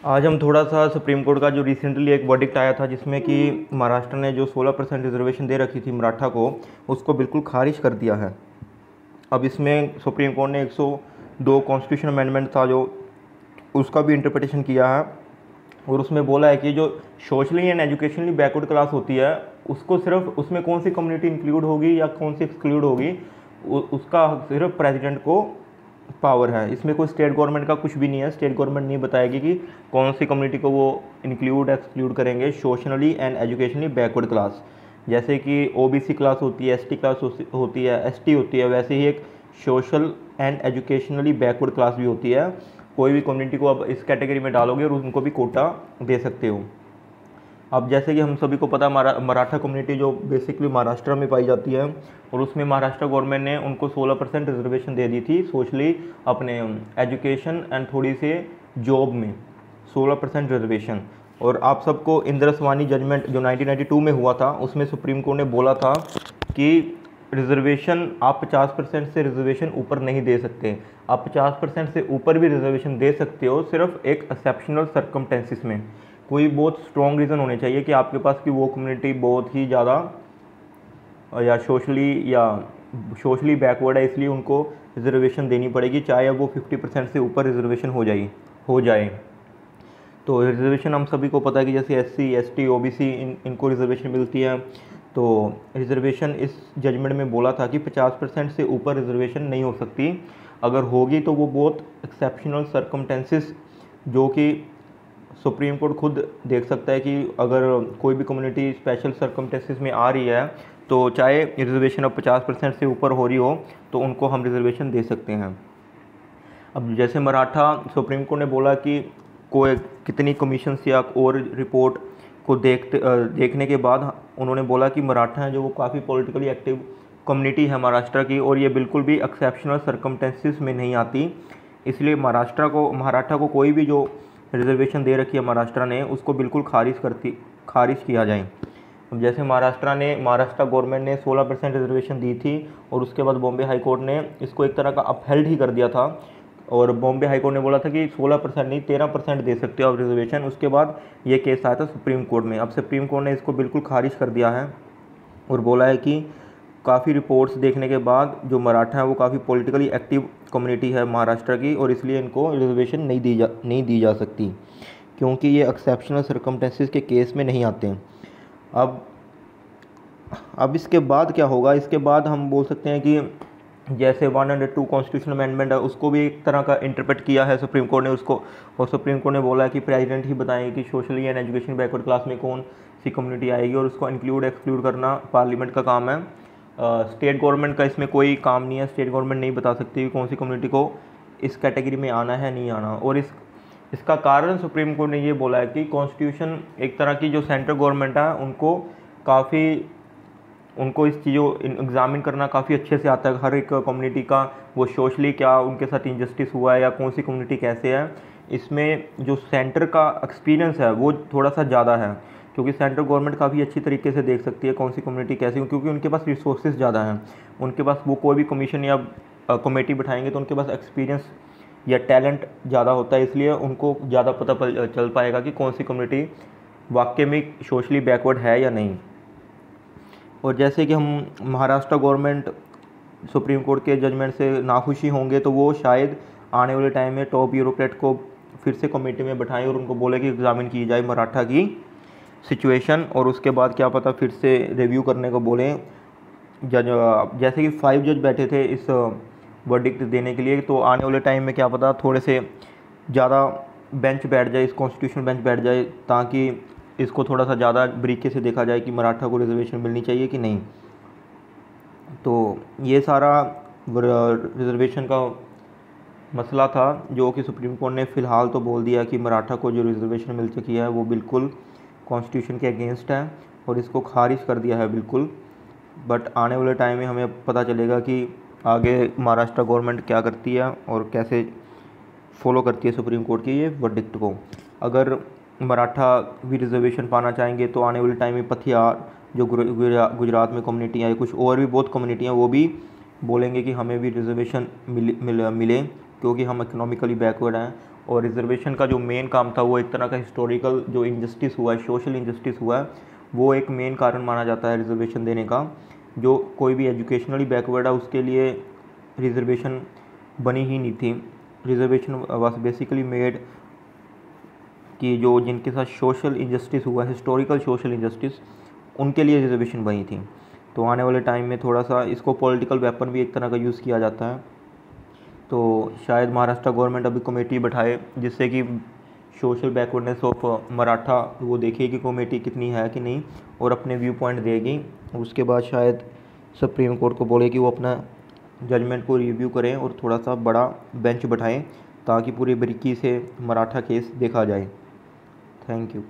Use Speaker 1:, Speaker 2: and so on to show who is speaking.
Speaker 1: आज हम थोड़ा सा सुप्रीम कोर्ट का जो रिसेंटली एक वर्डिक्ट आया था जिसमें कि महाराष्ट्र ने जो 16% रिजर्वेशन दे रखी थी मराठा को, उसको बिल्कुल खारिज कर दिया है। अब इसमें सुप्रीम कोर्ट ने 102 कॉन्स्टिट्यूशन अमेंडमेंट था जो उसका भी इंटरप्रिटेशन किया है, और उसमें बोला है कि जो socially and educationally backward class होती है उसको सिर्फ उसमें कौन सी कम्युनिटी इंक्लूड होगी या कौन सी एक्सक्लूड होगी उसका सिर्फ प्रेसिडेंट को पावर है। इसमें कोई स्टेट गवर्नमेंट का कुछ भी नहीं है। स्टेट गवर्नमेंट नहीं बताएगी कि कौन सी कम्युनिटी को वो इंक्लूड एक्सक्लूड करेंगे। सोशनली एंड एजुकेशनली बैकवर्ड क्लास, जैसे कि ओबीसी क्लास होती है, एसटी क्लास होती है, एसटी होती है, वैसे ही एक social and educationally backward class भी होती है। कोई भी कम्युनिटी को अब इस कैटेगरी में डालोगे और उनको भी कोटा दे सकते हो। अब जैसे कि हम सभी को पता मराठा कम्युनिटी जो बेसिकली महाराष्ट्र में पाई जाती है, और उसमें महाराष्ट्र गवर्नमेंट ने उनको 16% रिजर्वेशन दे दी थी सोशली, अपने एजुकेशन एंड थोड़ी से जॉब में 16% रिजर्वेशन। और आप सबको इंद्रस्वानी जजमेंट जो 1992 में हुआ था उसमें सुप्रीम कोर्ट ने बोला था कि रिजर्वेशन आप 50% से रिजर्वेशन ऊपर नहीं दे सकते। आप 50% से ऊपर भी रिजर्वेशन दे सकते हो सिर्फ एक एक्सेप्शनल सर्कमटेंसिस में। कोई बहुत स्ट्रॉन्ग रीज़न होने चाहिए कि आपके पास कि वो कम्युनिटी बहुत ही ज़्यादा या सोशली बैकवर्ड है, इसलिए उनको रिजर्वेशन देनी पड़ेगी, चाहे अब वो 50% से ऊपर रिजर्वेशन हो जाए। तो रिजर्वेशन हम सभी को पता है कि जैसे एससी, एसटी, ओबीसी इनको रिजर्वेशन मिलती है। तो रिजर्वेशन इस जजमेंट में बोला था कि 50% से ऊपर रिजर्वेशन नहीं हो सकती। अगर होगी तो वो बहुत एक्सेप्शनल सर्कमटेंसेस, जो कि सुप्रीम कोर्ट खुद देख सकता है कि अगर कोई भी कम्युनिटी स्पेशल सर्कमटेंसेस में आ रही है तो चाहे रिजर्वेशन अब 50% से ऊपर हो रही हो तो उनको हम रिजर्वेशन दे सकते हैं। अब जैसे मराठा, सुप्रीम कोर्ट ने बोला कि कोई कितनी कमीशंस या और रिपोर्ट को देखने के बाद उन्होंने बोला कि मराठा है जो वो काफ़ी पॉलिटिकली एक्टिव कम्युनिटी है महाराष्ट्र की, और ये बिल्कुल भी एक्सेप्शनल सर्कमटेंसेस में नहीं आती। इसलिए मराठा को कोई भी जो रिजर्वेशन दे रखी है महाराष्ट्र ने उसको बिल्कुल खारिज किया जाए। अब जैसे महाराष्ट्र गवर्नमेंट ने 16% रिजर्वेशन दी थी, और उसके बाद बॉम्बे हाई कोर्ट ने इसको एक तरह का अपहेल्ड ही कर दिया था, और बॉम्बे हाई कोर्ट ने बोला था कि 16% नहीं 13% दे सकते हो आप रिजर्वेशन। उसके बाद ये केस आया था सुप्रीम कोर्ट में। अब सुप्रीम कोर्ट ने इसको बिल्कुल खारिज कर दिया है और बोला है कि काफ़ी रिपोर्ट्स देखने के बाद जो मराठा है वो काफ़ी पॉलिटिकली एक्टिव कम्युनिटी है महाराष्ट्र की, और इसलिए इनको रिजर्वेशन नहीं दी जा सकती, क्योंकि ये एक्सेप्शनल सर्कमटेंसेस के केस में नहीं आते हैं। अब इसके बाद क्या होगा? इसके बाद हम बोल सकते हैं कि जैसे 102 कॉन्स्टिट्यूशन अमेंडमेंट है उसको भी एक तरह का इंटरप्रेट किया है सुप्रीम कोर्ट ने उसको, और सुप्रीम कोर्ट ने बोला है कि प्रेसिडेंट ही बताएंगे कि socially and education backward class में कौन सी कम्युनिटी आएगी, और उसको इंक्लूड एक्सक्लूड करना पार्लियामेंट का काम है। स्टेट गवर्नमेंट का इसमें कोई काम नहीं है। स्टेट गवर्नमेंट नहीं बता सकती कि कौन सी कम्युनिटी को इस कैटेगरी में आना है नहीं आना। और इसका कारण सुप्रीम कोर्ट ने ये बोला है कि कॉन्स्टिट्यूशन एक तरह की जो सेंट्रल गवर्नमेंट है उनको इस चीज़ों एग्जामिन करना काफ़ी अच्छे से आता है, हर एक कम्युनिटी का वो सोशली क्या उनके साथ इंजस्टिस हुआ है या कौन सी कम्युनिटी कैसे है। इसमें जो सेंटर का एक्सपीरियंस है वो थोड़ा सा ज़्यादा है, क्योंकि सेंट्रल गवर्नमेंट काफ़ी अच्छी तरीके से देख सकती है कौन सी कम्युनिटी कैसी, क्योंकि उनके पास रिसोर्सेज ज़्यादा हैं। उनके पास वो कोई भी कमीशन या कमेटी बिठाएंगे तो उनके पास एक्सपीरियंस या टैलेंट ज़्यादा होता है, इसलिए उनको ज़्यादा पता चल पाएगा कि कौन सी कम्युनिटी वाकई में सोशली बैकवर्ड है या नहीं। और जैसे कि हम महाराष्ट्र गवर्नमेंट सुप्रीम कोर्ट के जजमेंट से नाखुशी होंगे तो वो शायद आने वाले टाइम में टॉप ब्यूरोक्रेट को फिर से कमेटी में बैठाएं और उनको बोले कि एग्जामिन की जाए मराठा की सिचुएशन, और उसके बाद क्या पता फिर से रिव्यू करने को बोलें। जैसे कि 5 जज बैठे थे इस वर्डिक्ट देने के लिए, तो आने वाले टाइम में क्या पता थोड़े से ज़्यादा बेंच बैठ जाए, इस कॉन्स्टिट्यूशन बेंच बैठ जाए, ताकि इसको थोड़ा सा ज़्यादा बारीकी से देखा जाए कि मराठा को रिजर्वेशन मिलनी चाहिए कि नहीं। तो ये सारा रिजर्वेशन का मसला था जो कि सुप्रीम कोर्ट ने फ़िलहाल तो बोल दिया कि मराठा को जो रिजर्वेशन मिल चुकी है वो बिल्कुल कॉन्स्टिट्यूशन के अगेंस्ट है, और इसको खारिज कर दिया है बिल्कुल। बट आने वाले टाइम में हमें पता चलेगा कि आगे महाराष्ट्र गवर्नमेंट क्या करती है और कैसे फॉलो करती है सुप्रीम कोर्ट की ये वर्डिक्ट को। अगर मराठा भी रिजर्वेशन पाना चाहेंगे तो आने वाले टाइम में पथियार जो गुजरात में कम्युनिटी है, कुछ और भी बहुत कम्युनिटियाँ, वो भी बोलेंगे कि हमें भी रिजर्वेशन मिले, क्योंकि हम इकोनॉमिकली बैकवर्ड हैं और रिजर्वेशन का जो मेन काम था वो एक तरह का हिस्टोरिकल जो इनजस्टिस हुआ है, सोशल इनजस्टिस हुआ है, वो एक मेन कारण माना जाता है रिजर्वेशन देने का। जो कोई भी एजुकेशनली बैकवर्ड है उसके लिए रिजर्वेशन बनी ही नहीं थी। रिजर्वेशन वाज बेसिकली मेड कि जो जिनके साथ सोशल इनजस्टिस हुआ, हिस्टोरिकल सोशल इनजस्टिस, उनके लिए रिजर्वेशन बनी थी। तो आने वाले टाइम में थोड़ा सा इसको पॉलिटिकल वेपन भी एक तरह का यूज़ किया जाता है। तो शायद महाराष्ट्र गवर्नमेंट अभी कमेटी बैठाए जिससे कि सोशल बैकवर्डनेस ऑफ मराठा वो देखेगी कि कमेटी कितनी है कि नहीं, और अपने व्यू पॉइंट देगी। उसके बाद शायद सुप्रीम कोर्ट को बोले कि वो अपना जजमेंट को रिव्यू करें और थोड़ा सा बड़ा बेंच बैठाएं ताकि पूरी बारीकी से मराठा केस देखा जाए। Thank you.